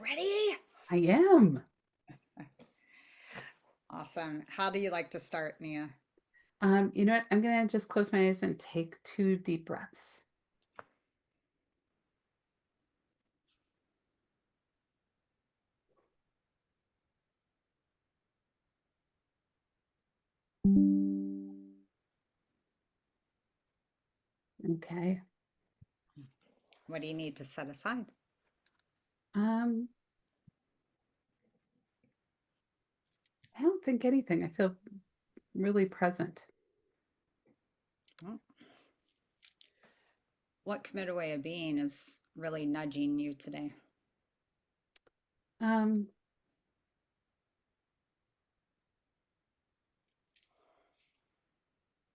ready? I am. Awesome. How do you like to start, Nia? You know what? I'm gonna just close my eyes and take 2 deep breaths. Okay. What do you need to set aside? Um, I don't think anything. I feel really present. Well, what committed way of being is really nudging you today? Um,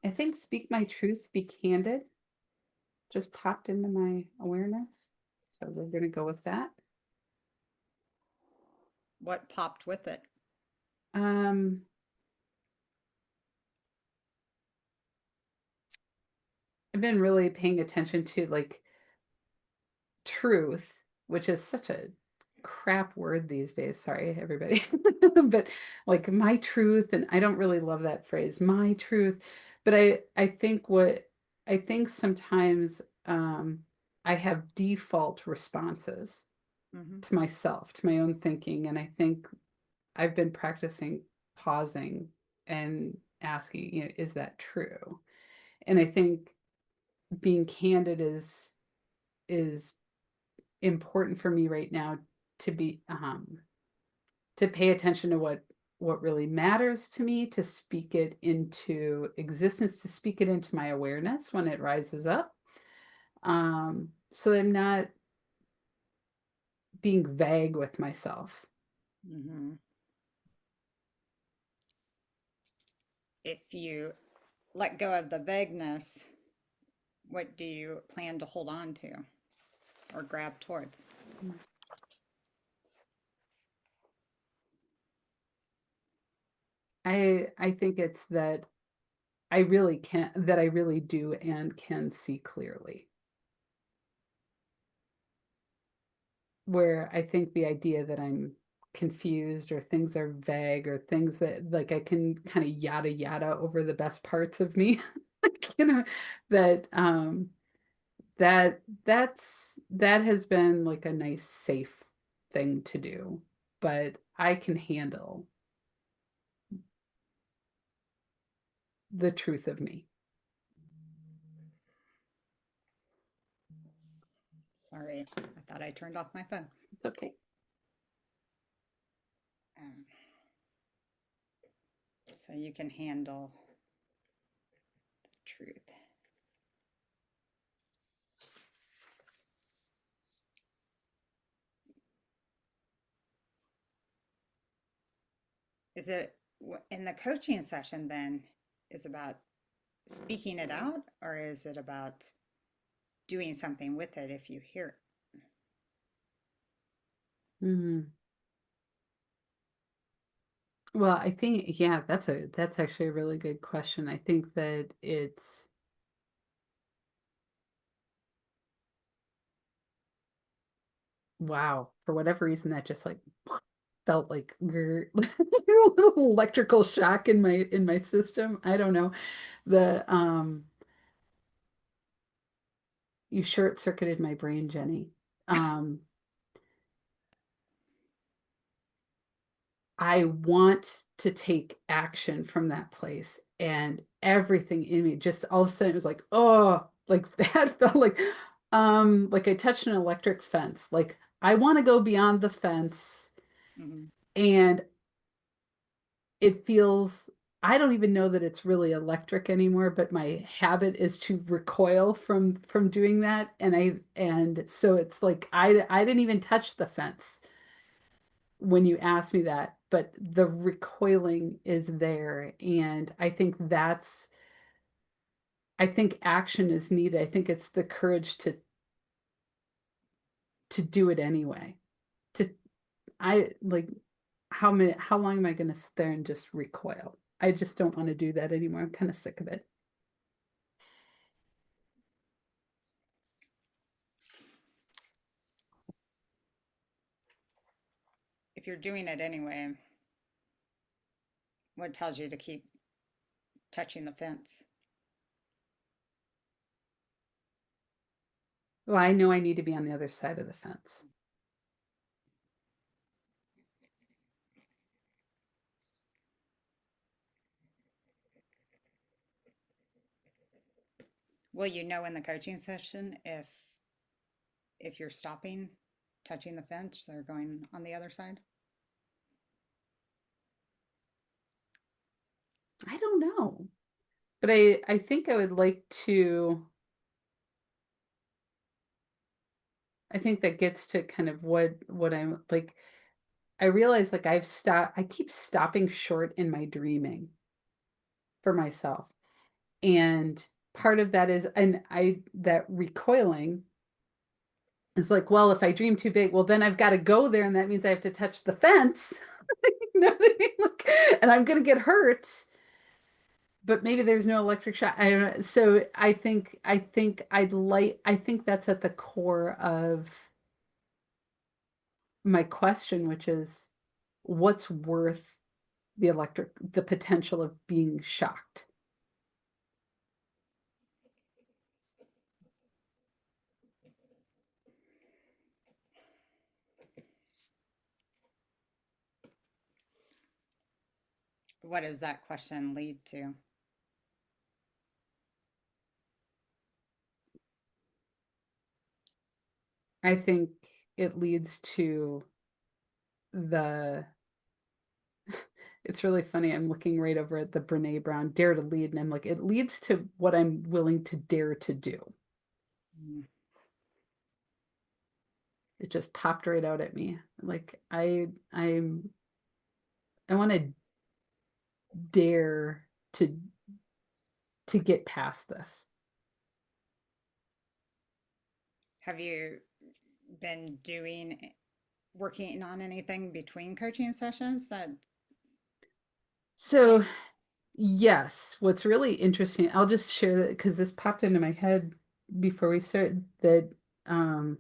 I think speak my truth, be candid just popped into my awareness. So we're gonna go with that. What popped with it? Um, I've been really paying attention to like truth, which is such a crap word these days. Sorry, everybody. But like my truth, and I don't really love that phrase, my truth. But I think sometimes I have default responses Hmm. to myself, to my own thinking. And I think I've been practicing pausing and asking, is that true? And I think being candid is important for me right now to be to pay attention to what really matters to me, to speak it into existence, to speak it into my awareness when it rises up, so that I'm not being vague with myself. Hmm. If you let go of the vagueness, what do you plan to hold on to or grab towards? I think it's that I really can that I really do and can see clearly. Where I think the idea that I'm confused or things are vague or things that like I can kind of yada yada over the best parts of me, like, that that has been like a nice safe thing to do, but I can handle the truth of me. Sorry, I thought I turned off my phone. It's okay. Um, so you can handle the truth. Is it in the coaching session then is about speaking it out, or is it about doing something with it if you hear it? Mhm. Well, I think, yeah, that's actually a really good question. I think that it's wow, for whatever reason that just like felt like a little electrical shock in my system. I don't know. The You short-circuited my brain, Jenny. Um I want to take action from that place, and everything in me just all of a sudden it was like, oh, like that felt like I touched an electric fence. Like I want to go beyond the fence, Hmm. and it feels, I don't even know that it's really electric anymore, but my habit is to recoil from doing that, and so it's like I didn't even touch the fence when you ask me that, but the recoiling is there. And I think action is needed. I think it's the courage to do it anyway. To I like how long am I going to sit there and just recoil? I just don't want to do that anymore. I'm kind of sick of it. if you're doing it anyway, what tells you to keep touching the fence? Well, I know I need to be on the other side of the fence. Will you know in the coaching session if you're stopping touching the fence or going on the other side? I don't know. But I think I would like to I think that gets to kind of what I'm like I realize like I keep stopping short in my dreaming for myself. And part of that is and I that recoiling is like, well, if I dream too big, well then I've got to go there and that means I have to touch the fence. You know what I mean? Like, and I'm gonna get hurt, but maybe there's no electric shock. I don't know. So I think that's at the core of my question, which is what's worth the potential of being shocked. What does that question lead to? I think it leads to the it's really funny. I'm looking right over at the Brene Brown Dare to Lead, and I'm like, it leads to what I'm willing to dare to do. Mm. It just popped right out at me. Like I want to dare to get past this. Have you been working on anything between coaching sessions that So, time? yes, what's really interesting, I'll just share that because this popped into my head before we started that um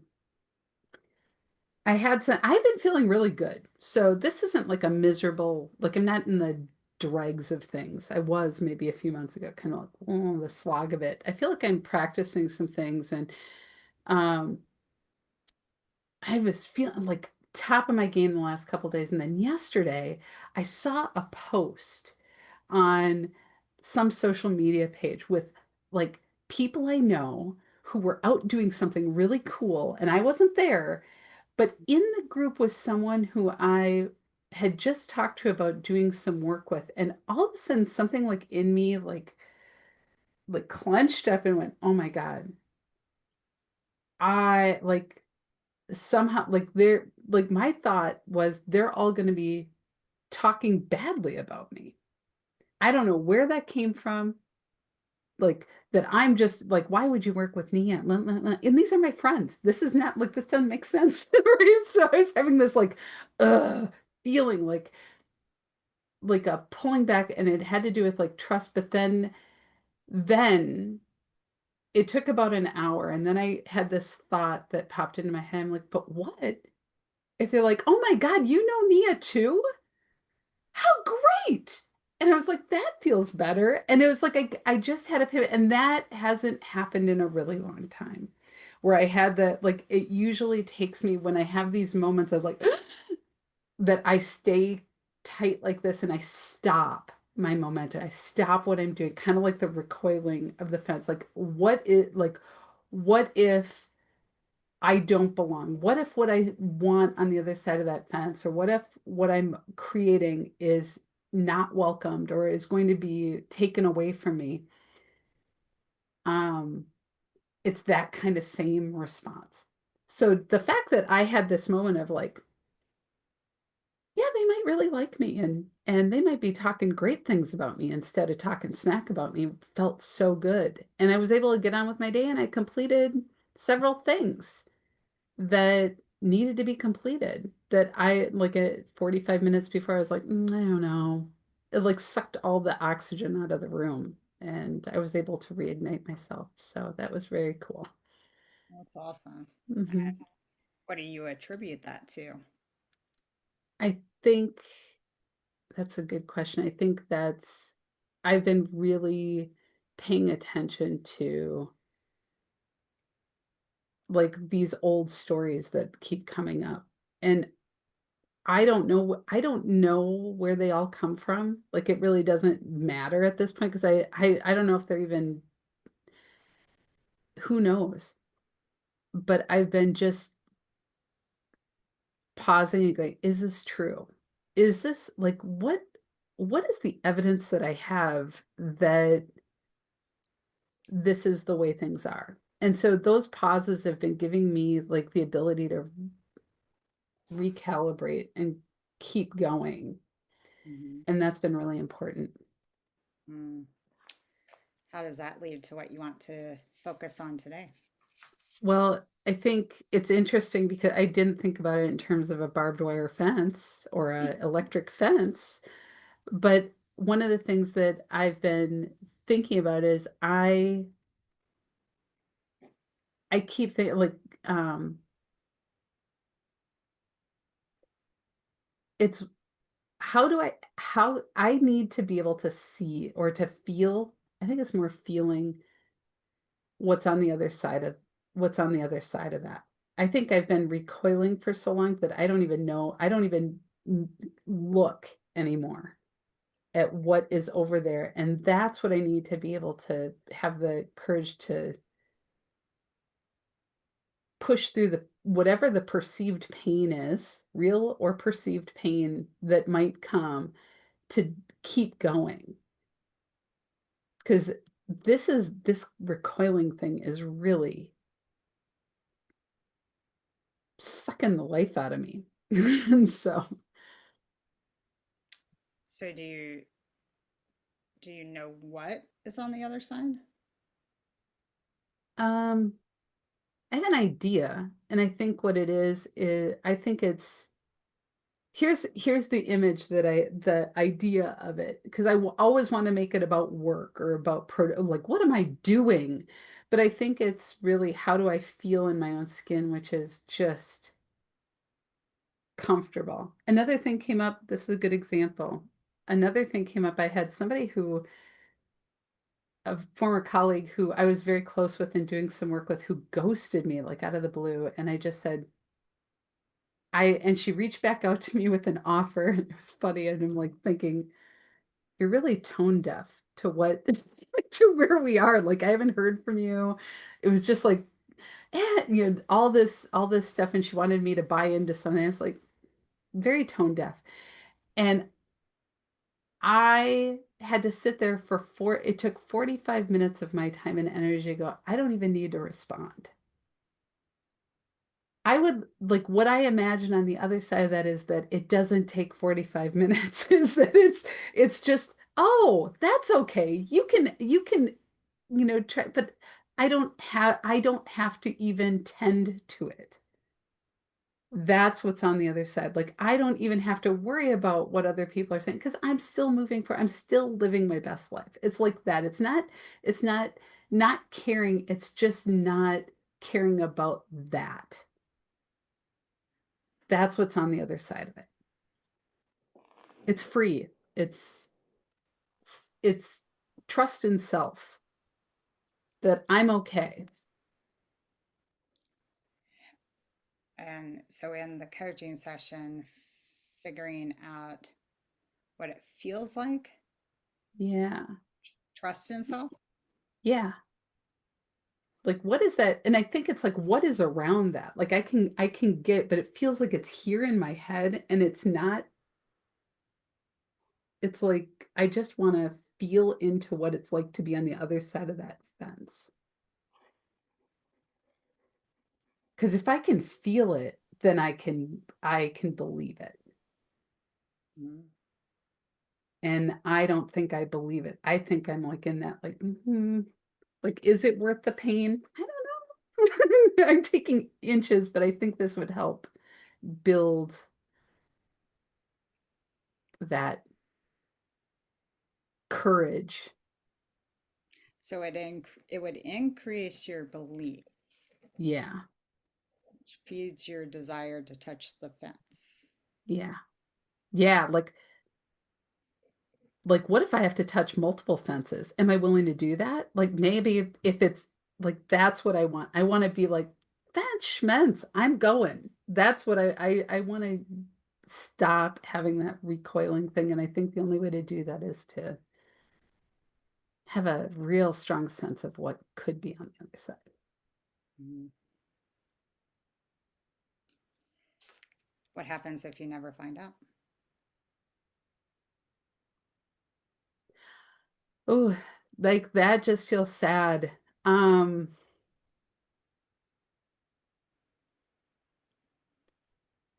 I've been feeling really good. So this isn't like a miserable, like I'm not in the dregs of things. I was maybe a few months ago, kind of like, oh, the slog of it. I feel like I'm practicing some things and um I was feeling like top of my game the last couple days. And then yesterday I saw a post on some social media page with like people I know who were out doing something really cool and I wasn't there. But in the group was someone who I had just talked to about doing some work with, and all of a sudden something like in me like clenched up and went, "Oh my God." I like somehow like they're like my thought was they're all going to be talking badly about me. I don't know where that came from. Like that I'm just like, why would you work with Nia? And these are my friends. This is not like this doesn't make sense. Right? So I was having this like feeling like a pulling back and it had to do with like trust, but then it took about an hour and then I had this thought that popped into my head. I'm like, but what if they're like, oh my God, you know Nia too? How great! And I was like, that feels better. And it was like I just had a pivot, and that hasn't happened in a really long time. Where I had that, like, it usually takes me when I have these moments of like that I stay tight like this and I stop my momentum. I stop what I'm doing, kind of like the recoiling of the fence. What if I don't belong? What if what I want on the other side of that fence, or what if what I'm creating is not welcomed or is going to be taken away from me? Um, it's that kind of same response. So the fact that I had this moment of like, yeah, they might really like me and they might be talking great things about me instead of talking smack about me felt so good. And I was able to get on with my day and I completed several things that needed to be completed that I like at 45 minutes before I was like, I don't know. It like sucked all the oxygen out of the room and I was able to reignite myself. So that was very cool. That's awesome. Hmm. What do you attribute that to? I think that's a good question. I think that's I've been really paying attention to, like, these old stories that keep coming up, and I don't know where they all come from. Like, it really doesn't matter at this point because I don't know if they're even who knows? But I've been just pausing and going, "Is this true? Is this like, what is the evidence that I have that this is the way things are?" And so those pauses have been giving me, like, the ability to recalibrate and keep going, Hmm. and that's been really important. Mm. How does that lead to what you want to focus on today? Well, I think it's interesting because I didn't think about it in terms of a barbed wire fence or a electric fence, but one of the things that I've been thinking about is I keep thinking, like, um it's how I need to be able to see or to feel. I think it's more feeling what's on the other side of what's on the other side of that. I think I've been recoiling for so long that I don't even know, I don't even look anymore at what is over there. And that's what I need to be able to have the courage to push through the whatever the perceived pain is, real or perceived pain that might come, to keep going. Because this recoiling thing is really sucking the life out of me. And so, So do you know what is on the other side? um, I have an idea, and I think what it is I think it's here's the image that the idea of it, because always want to make it about work or about like, what am I doing? But I think it's really, how do I feel in my own skin, which is just comfortable. Another thing came up, this is a good example. Another thing came up, I had somebody who, a former colleague who I was very close with and doing some work with, who ghosted me, like, out of the blue, and I just said, and she reached back out to me with an offer, and it was funny, and I'm, like, thinking, "You're really tone deaf to what to where we are, like, I haven't heard from you." It was just like, all this stuff, and she wanted me to buy into something. I was like, very tone deaf. And I had to sit there for it took 45 minutes of my time and energy to go, I don't even need to respond. I would like, what I imagine on the other side of that is that it doesn't take 45 minutes, is that it's just, oh, that's okay. You can, try, but I don't have to even tend to it. That's what's on the other side. Like, I don't even have to worry about what other people are saying because I'm still I'm still living my best life. It's like that. It's not caring. It's just not caring about that. That's what's on the other side of it. It's free. It's trust in self that I'm okay. And so in the coaching session, figuring out what it feels like, Yeah. trust in self. Yeah. Like, what is that? And I think it's like, what is around that? Like, I can get, but it feels like it's here in my head and it's not. It's like I just want to feel into what it's like to be on the other side of that fence. Because if I can feel it, then I can believe it. Mhm. And I don't think I believe it. I think I'm like in that, like, like, is it worth the pain? I don't know. I'm taking inches, but I think this would help build that courage. So it would increase your belief, Yeah. which feeds your desire to touch the fence. Yeah. Yeah, like what if I have to touch multiple fences? Am I willing to do that? Like maybe if it's like that's what I want. I want to be like, that's schmentz. I'm going. That's what I want to stop having that recoiling thing. And I think the only way to do that is to have a real strong sense of what could be on the other side. Mhm. What happens if you never find out? Oh, like that just feels sad. Um,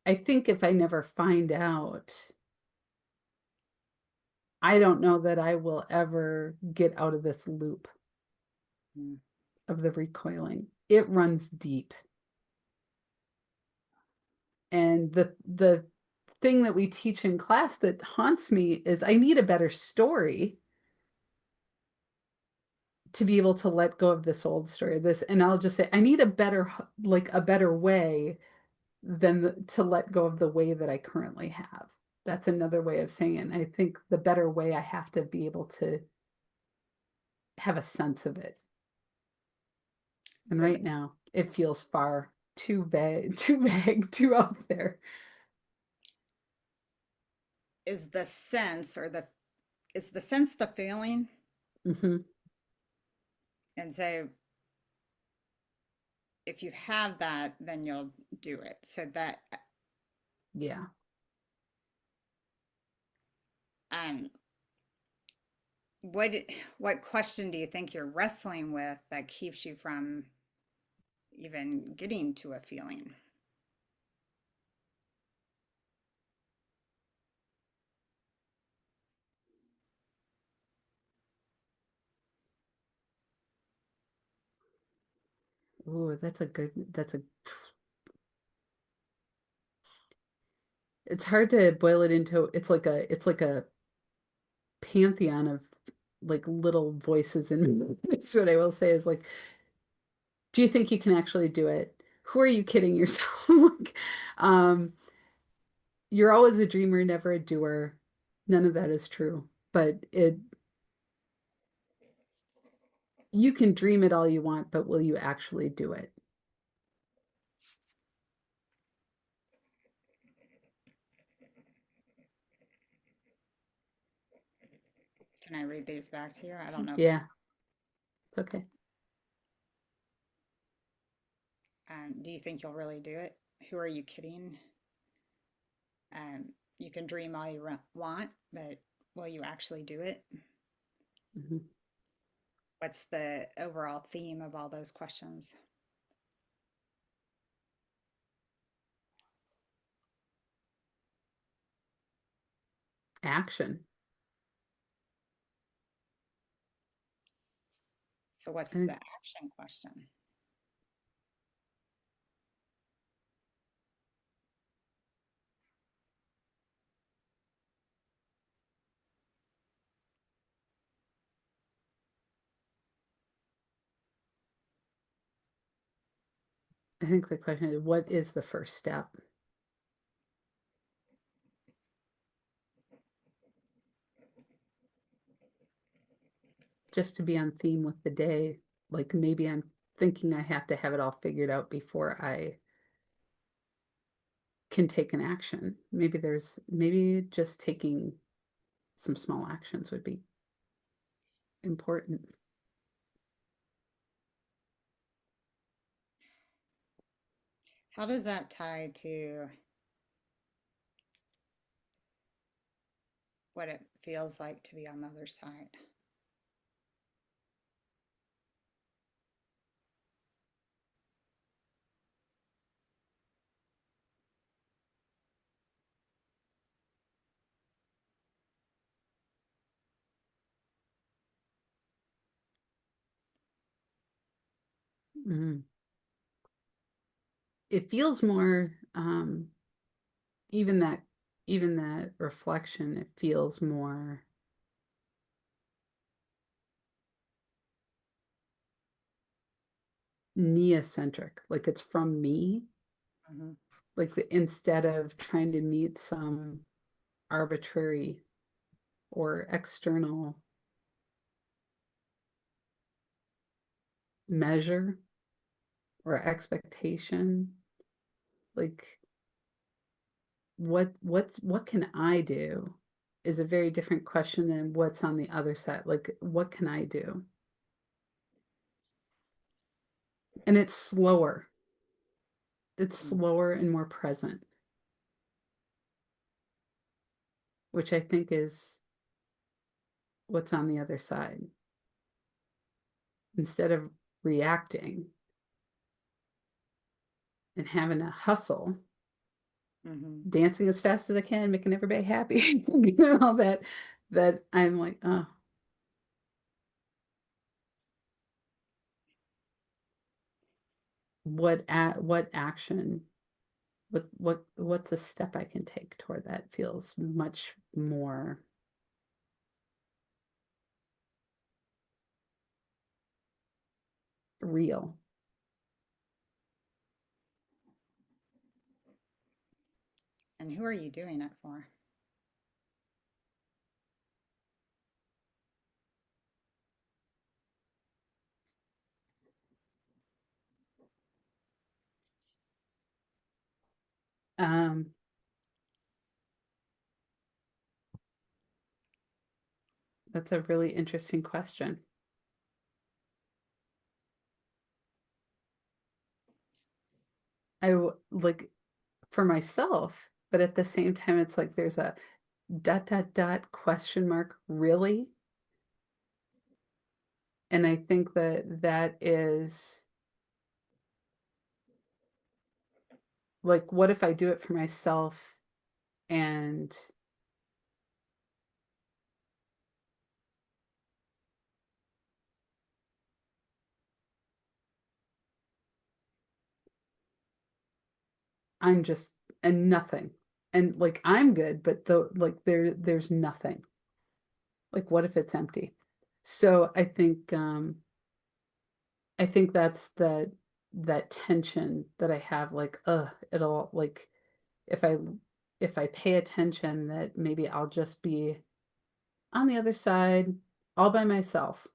I think if I never find out, I don't know that I will ever get out of this loop Mm. of the recoiling. It runs deep. And the thing that we teach in class that haunts me is I need a better story to be able to let go of this old story. This, and I'll just say I need a better like a better way than to let go of the way that I currently have. That's another way of saying it. And I think the better way I have to be able to have a sense of it. And So right now, it feels far too vague, too vague, too out there. is the sense or the is the sense the feeling? Hmm. And so if you have that, then you'll do it. So that Yeah. um what what question do you think you're wrestling with that keeps you from even getting to a feeling? Ooh, that's a, it's hard to boil it into, it's like a pantheon of like little voices in me. That's what I will say is like, do you think you can actually do it? Who are you kidding yourself? Like, um, you're always a dreamer, never a doer. None of that is true, but you can dream it all you want, but will you actually do it? Can I read these back to you? I don't know if Yeah, it's okay. do you think you'll really do it? Who are you kidding? You can dream all you want, but will you actually do it? Mhm. What's the overall theme of all those questions? Action. So, what's I the think action question? I think the question is, what is the first step? Just to be on theme with the day. Like maybe I'm thinking I have to have it all figured out before I can take an action. Maybe just taking some small actions would be important. How does that tie to what it feels like to be on the other side? Mhm. It feels more even that even that reflection, it feels more neocentric, like it's from me, Hmm. like instead of trying to meet some arbitrary or external measure or expectation. Like what can I do is a very different question than what's on the other side. Like what can I do? And it's slower. It's Mm. slower and more present, which I think is what's on the other side. Instead of reacting and having to hustle, Hmm. dancing as fast as I can, making everybody happy, all that, that I'm like, oh, what action, what's a step I can take toward that feels much more real. And who are you doing it for? Um, that's a really interesting question. Like for myself, but at the same time, it's like there's a dot dot dot question mark, really? And I think that that is like, what if I do it for myself and I'm just and nothing. And like I'm good, but like there's nothing. Like what if it's empty? So I think that's that tension that I have like it'll like if I if I pay attention that maybe I'll just be on the other side all by myself.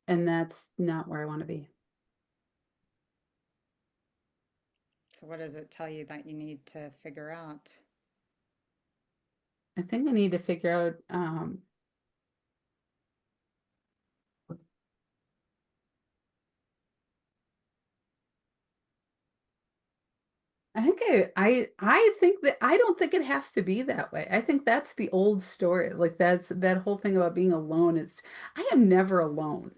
And that's not where I want to be. So, what does it tell you that you need to figure out? I think I need to figure out I think that I don't think it has to be that way. I think that's the old story. Like that's that whole thing about being alone. It's I am never alone.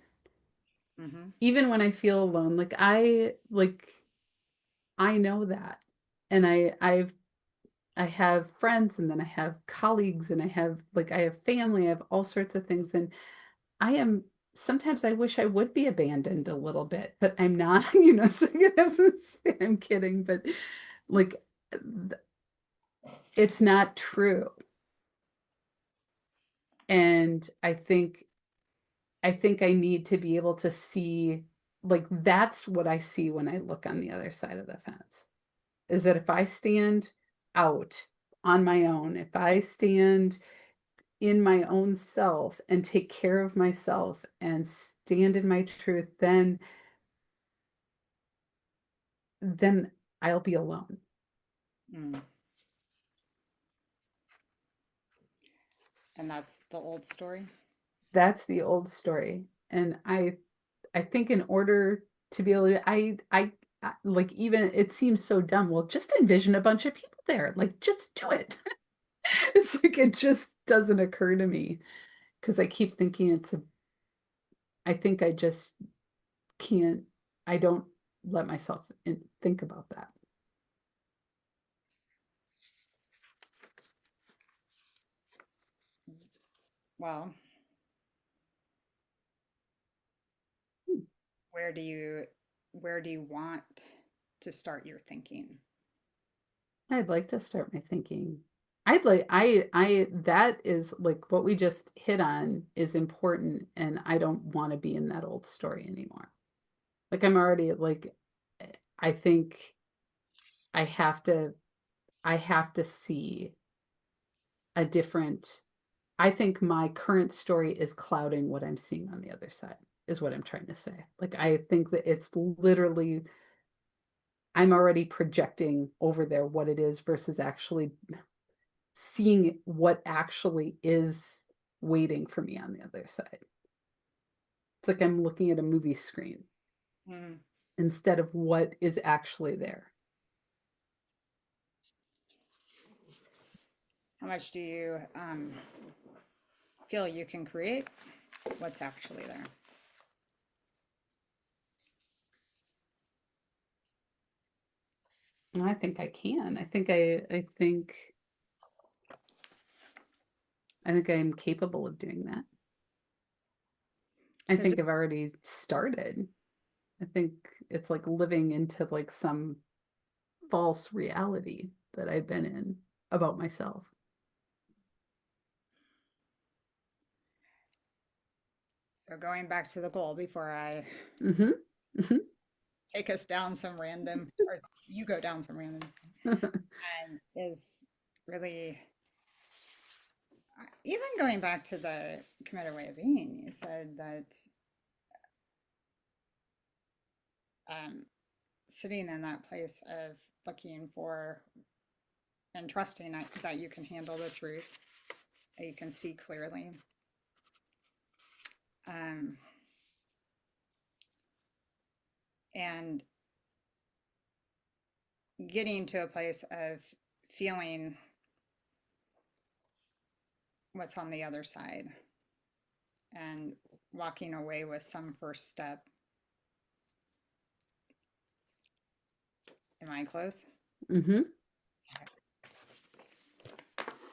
Hmm. Even when I feel alone, I know that. And I have friends and then I have colleagues and I have family, I have all sorts of things and I am sometimes I wish I would be abandoned a little bit, but I'm not, so I'm kidding, but like it's not true. And I think I need to be able to see like that's what I see when I look on the other side of the fence. Is that if I stand out on my own, if I stand in my own self and take care of myself and stand in my truth, then I'll be alone. Mm. And that's the old story. That's the old story. And I think in order to be able to like even it seems so dumb. Well, just envision a bunch of people there. Like just do it. It's like it just doesn't occur to me because I keep thinking I think I just can't I don't let myself think about that. Well, where do you where do you want to start your thinking? I'd like to start my thinking. I'd like I that is like what we just hit on is important and I don't want to be in that old story anymore. Like I'm already like I think I have to I have to see a different I think my current story is clouding what I'm seeing on the other side, is what I'm trying to say. Like, I think that it's literally I'm already projecting over there what it is versus actually seeing what actually is waiting for me on the other side. It's like I'm looking at a movie screen Mm. instead of what is actually there. How much do you feel you can create what's actually there? And I think I can. I think I'm capable of doing that. I So think just I've already started. I think it's like living into like some false reality that I've been in about myself. so going back to the goal before I Mhm. Mhm. take us down some random, or you go down some random, is really even going back to the committed way of being. You said that um, sitting in that place of looking for and trusting that you can handle the truth, that you can see clearly. Um, and getting to a place of feeling what's on the other side and walking away with some first step. Am I close? Mhm.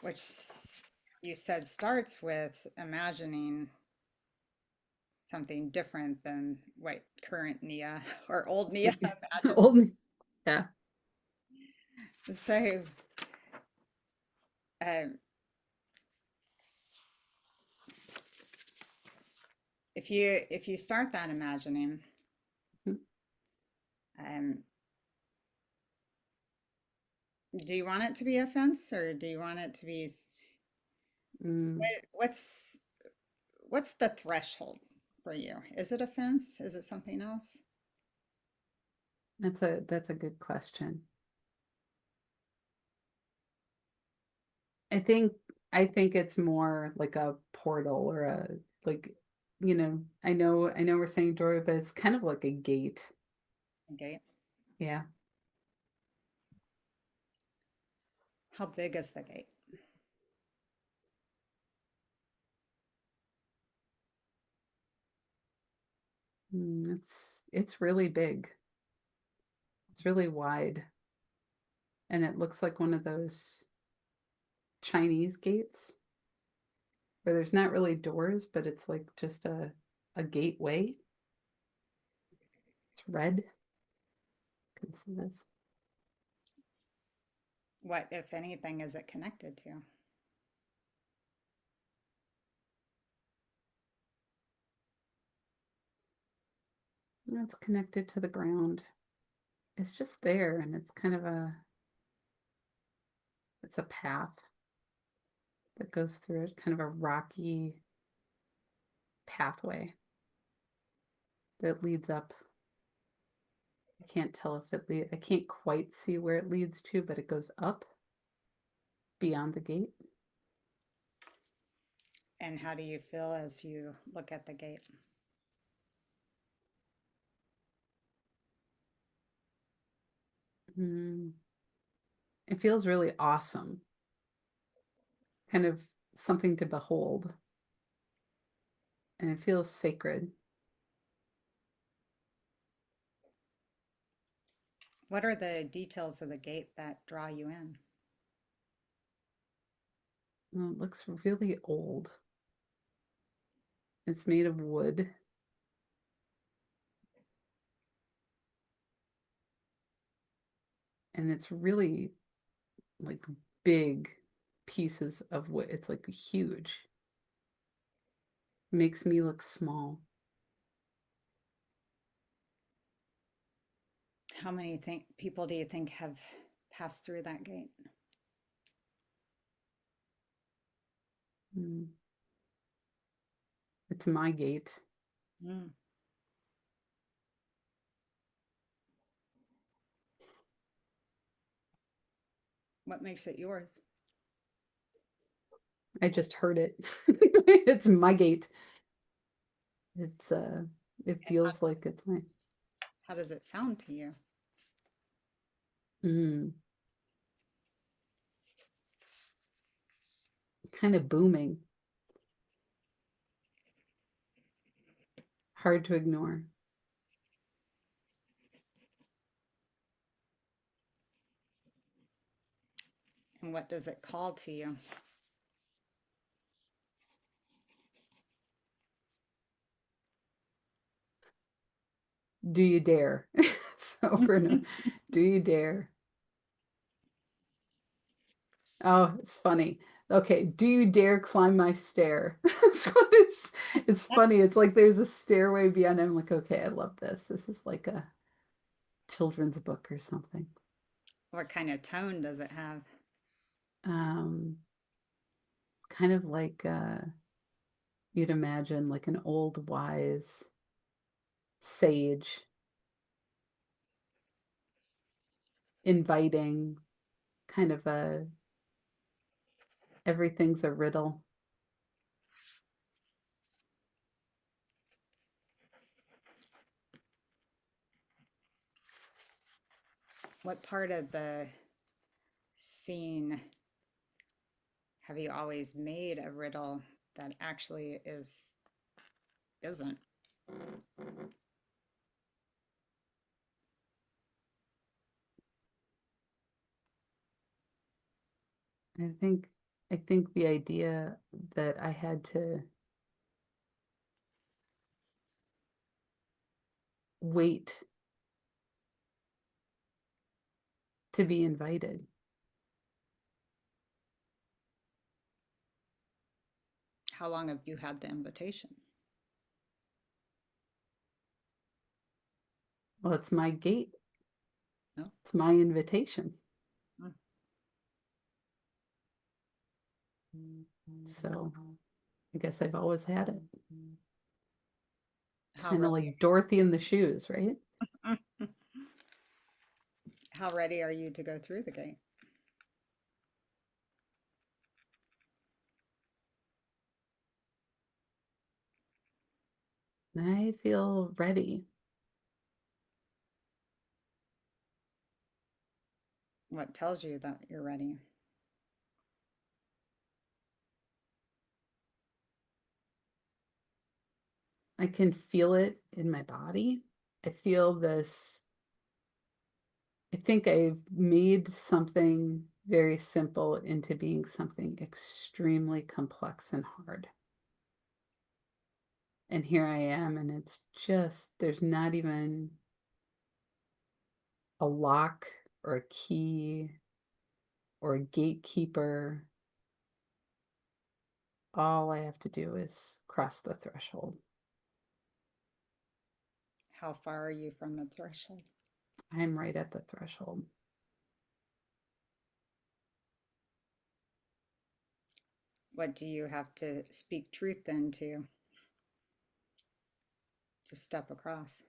Which you said starts with imagining something different than what current Nia or old Nia imagines. Old yeah. So, um, if you start that imagining, Mm. um, do you want it to be a fence or do you want it to be Mm. what's what's the threshold for you? Is it a fence? Is it something else? That's a good question. I think I think it's more like a portal or a like I know we're saying doorway, but it's kind of like a gate. Okay. Yeah. How big is the gate? It's really big. It's really wide. And it looks like one of those Chinese gates where there's not really doors, but it's like just a gateway. It's red. Can see this. What, if anything, is it connected to? It's connected to the ground. It's just there and it's kind of it's a path that goes through it, kind of a rocky pathway that leads up. I can't tell if I can't quite see where it leads to, but it goes up beyond the gate. And how do you feel as you look at the gate? Mm, it feels really awesome, kind of something to behold, and it feels sacred. What are the details of the gate that draw you in? It looks really old. It's made of wood, and it's really like big pieces of wood. It's like huge. Makes me look small. How many people do you think have pass through that gate? Mm. It's my gate. Mm. What makes it yours? I just heard it. It's my gate. It's it And feels like it's my how does it sound to you? mm, kind of booming, hard to ignore. And what does it call to you? Do you dare? So do you dare? Oh, it's funny. Okay, do you dare climb my stair? So it's funny. It's like there's a stairway beyond. I'm like, okay, I love this. This is like a children's book or something. What kind of tone does it have? Um, Kind of like you'd imagine like an old wise sage inviting, kind of a everything's a riddle. What part of the scene have you always made a riddle that actually isn't? I think I think the idea that I had to wait to be invited. How long have you had the invitation? Well, it's my gate. No? It's my invitation. Mm. So I guess I've always had it. How Kind of ready? like Dorothy in the shoes, right? How ready are you to go through the gate? I feel ready. What tells you that you're ready? I can feel it in my body. I feel this. I think I've made something very simple into being something extremely complex and hard. And here I am, and it's just, there's not even a lock or a key or a gatekeeper. All I have to do is cross the threshold. How far are you from the threshold? I'm right at the threshold. What do you have to speak truth into to step across?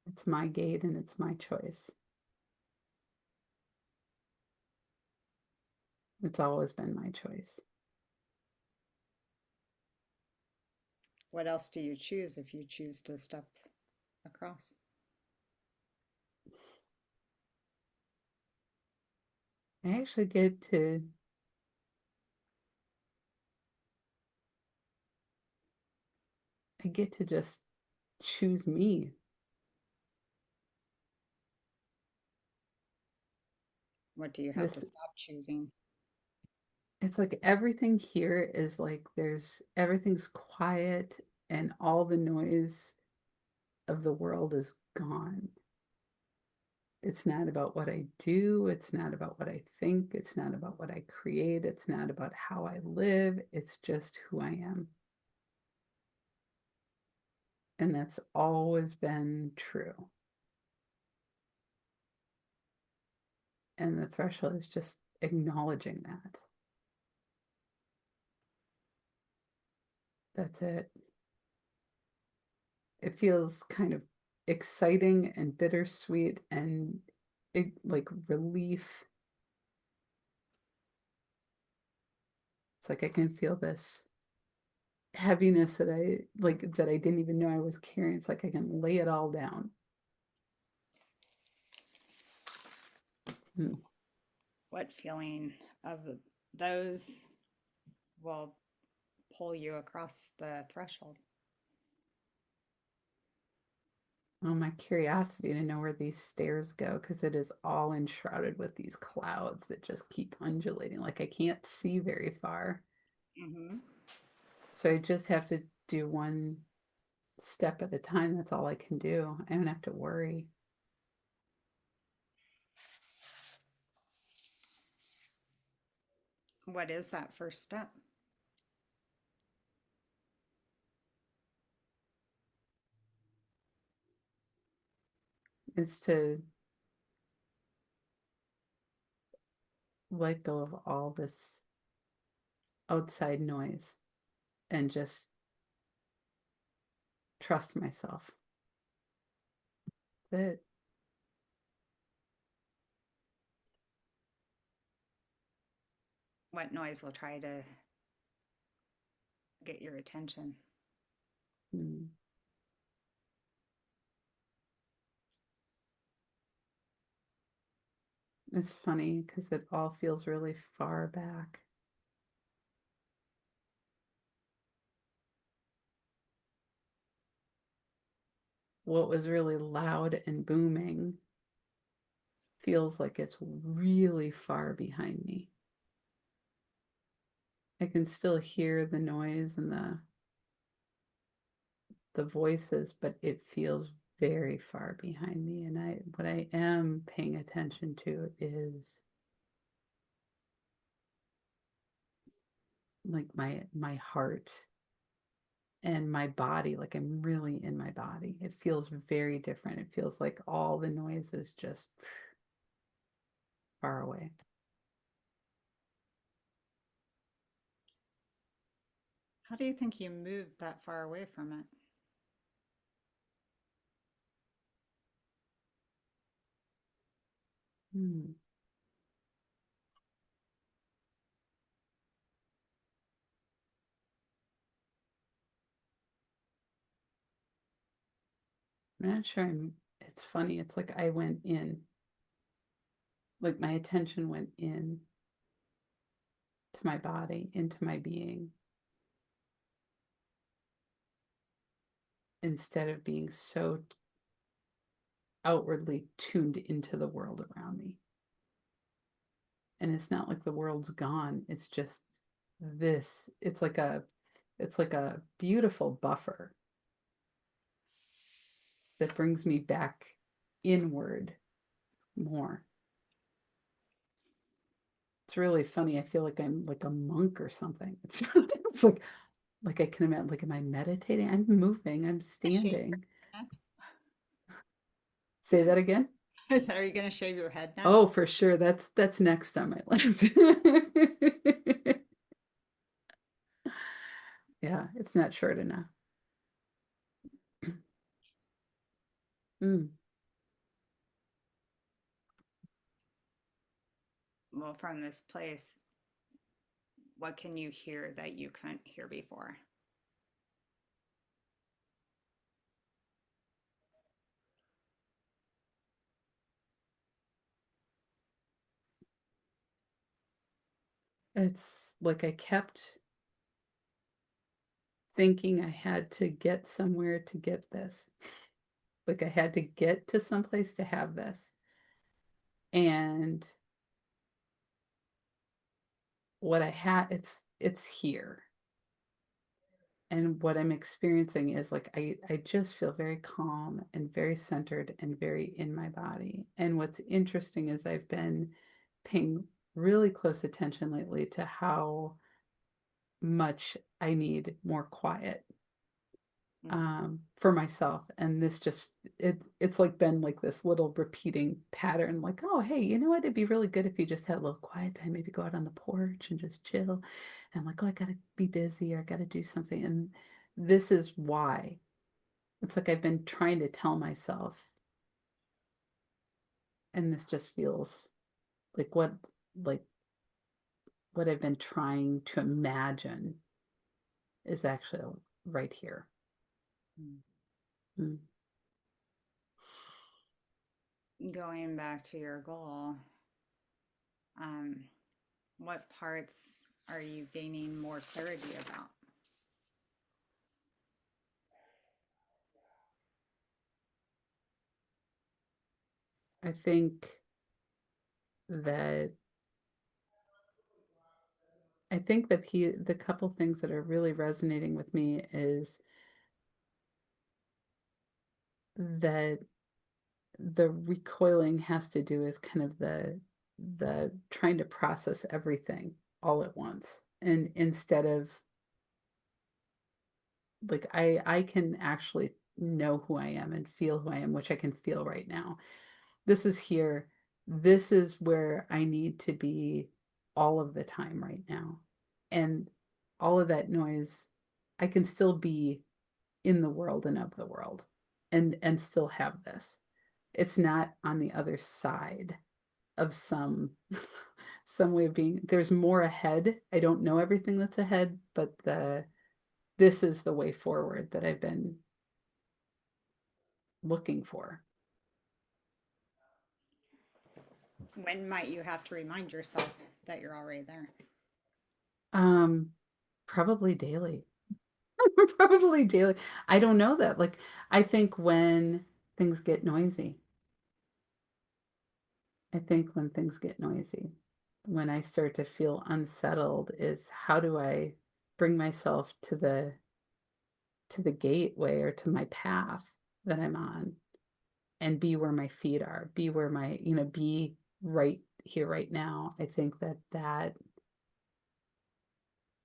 It's my gate and it's my choice. It's always been my choice. What else do you choose if you choose to step across? I actually get to just choose me. What do you have to This stop choosing? It's like everything here is like everything's quiet and all the noise of the world is gone. It's not about what I do, it's not about what I think, it's not about what I create, it's not about how I live, it's just who I am. And that's always been true. And the threshold is just acknowledging that. That's it. It feels kind of exciting and bittersweet and like relief. It's like I can feel this heaviness that I didn't even know I was carrying. It's like I can lay it all down. Hmm. What feeling of those will pull you across the threshold? Oh, my curiosity to know where these stairs go, because it is all enshrouded with these clouds that just keep undulating. Like I can't see very far. Mm-hmm. So I just have to do one step at a time. That's all I can do. I don't have to worry. What is that first step? It's to let go of all this outside noise and just trust myself. That What noise will try to get your attention? mm, it's funny because it all feels really far back. What was really loud and booming feels like it's really far behind me. I can still hear the noise and the voices, but it feels very far behind me. And what I am paying attention to is like my heart and my body, like I'm really in my body. It feels very different. It feels like all the noise is just far away. How do you think you moved that far away from it? Hmm. I'm not sure it's funny. It's like I went in, like my attention went in to my body, into my being, instead of being so outwardly tuned into the world around me. And it's not like the world's gone. It's just this. It's like a beautiful buffer that brings me back inward more. It's really funny. I feel like I'm like a monk or something. It's like I can imagine, like, am I meditating? I'm moving, I'm Shave your standing. head next? Say that again. Are you going to shave your head Oh, next? for sure. That's next on my list. Yeah, it's not short enough. Mm. Well, from this place, what can you hear that you couldn't hear before? It's like I kept thinking I had to get somewhere to get this. Like I had to get to someplace to have this. And what I had, it's here. And what I'm experiencing is like I just feel very calm and very centered and very in my body. And what's interesting is I've been paying really close attention lately to how much I need more quiet. Mm. for myself. And this just it's like been like this little repeating pattern, like, oh hey, you know what? It'd be really good if you just had a little quiet time, maybe go out on the porch and just chill. And I'm like, oh, I gotta be busy or I gotta do something. And this is why. It's like I've been trying to tell myself, and this just feels like like what I've been trying to imagine is actually right here. Mm. Mm. Going back to your goal, um, what parts are you gaining more clarity about? I think that the couple things that are really resonating with me is that the recoiling has to do with kind of the trying to process everything all at once. And instead of like I can actually know who I am and feel who I am, which I can feel right now. This is here. This is where I need to be all of the time right now. And all of that noise, I can still be in the world and of the world and still have this. It's not on the other side of some some way of being. There's more ahead. I don't know everything that's ahead, but the this is the way forward that I've been looking for. When might you have to remind yourself that you're already there? Um Probably daily. Probably daily. I don't know that. Like I think when things get noisy, I think when things get noisy, when I start to feel unsettled is how do I bring myself to the gateway or to my path that I'm on and be where my feet are, be where my, be right here right now. I think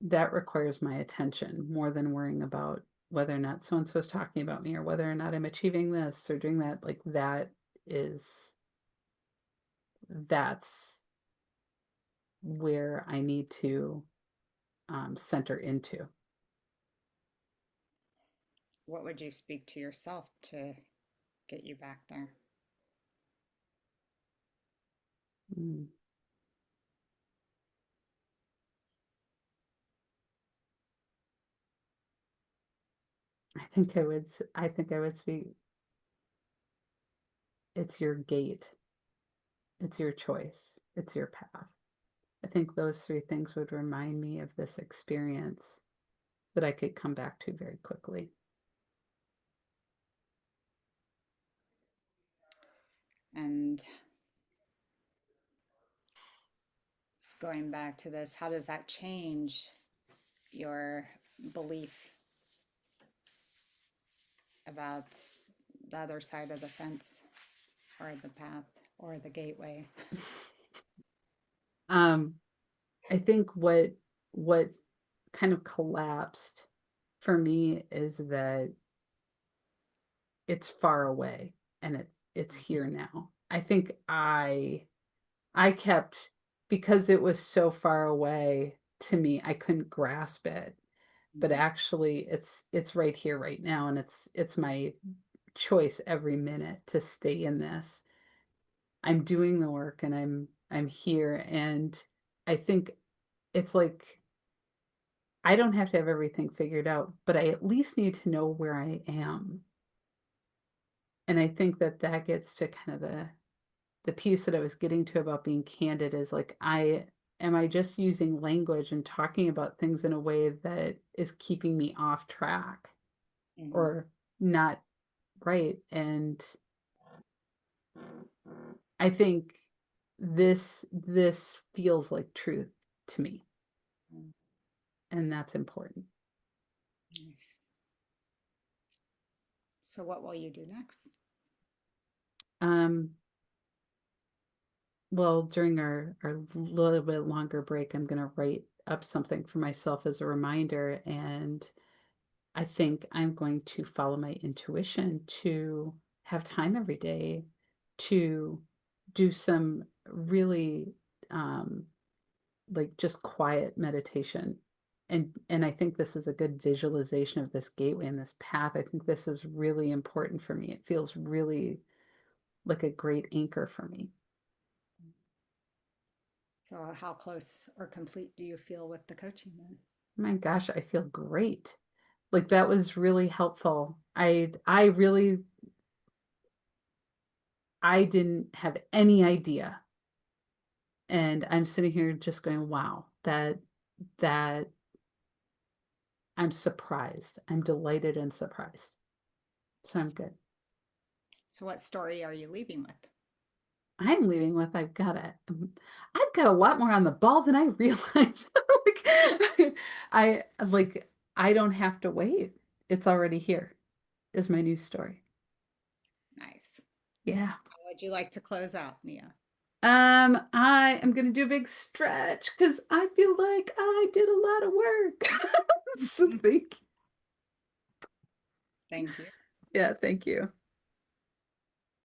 that requires my attention more than worrying about whether or not so and so is talking about me or whether or not I'm achieving this or doing that. Like is that's where I need to center into. What would you speak to yourself to get you back there? Mm. I think I would speak, it's your gate, it's your choice, it's your path. I think those three things would remind me of this experience that I could come back to very quickly. And just going back to this, how does that change your belief about the other side of the fence or the path or the gateway? Um, I think what kind of collapsed for me is that it's far away and it's here now. I think I kept because it was so far away to me, I couldn't grasp it. But Mm. actually it's right here right now and it's my choice every minute to stay in this. I'm doing the work and I'm here and I think it's like I don't have to have everything figured out, but I at least need to know where I am. And I think that gets to kind of the piece that I was getting to about being candid is like I just using language and talking about things in a way that is keeping me off track Mhm. or not right? And I think this feels like truth to me, Mm. and that's important. Nice. So, what will you do next? Um, well, during our little bit longer break, I'm gonna write up something for myself as a reminder, and I think I'm going to follow my intuition to have time every day to do some really like just quiet meditation. And I think this is a good visualization of this gateway and this path. I think this is really important for me. It feels really like a great anchor for me. So how close or complete do you feel with the coaching then? My gosh, I feel great. Like that was really helpful. I didn't have any idea. And I'm sitting here just going, wow, that I'm surprised. I'm delighted and surprised. So I'm good. So what story are you leaving with? I'm leaving with I've got a lot more on the ball than I realized. Like, like I don't have to wait. It's already here. Is my new story. Nice. Yeah. How would you like to close out, Nia? I am gonna do a big stretch because I feel like I did a lot of work. So thank Thank you. yeah, thank you.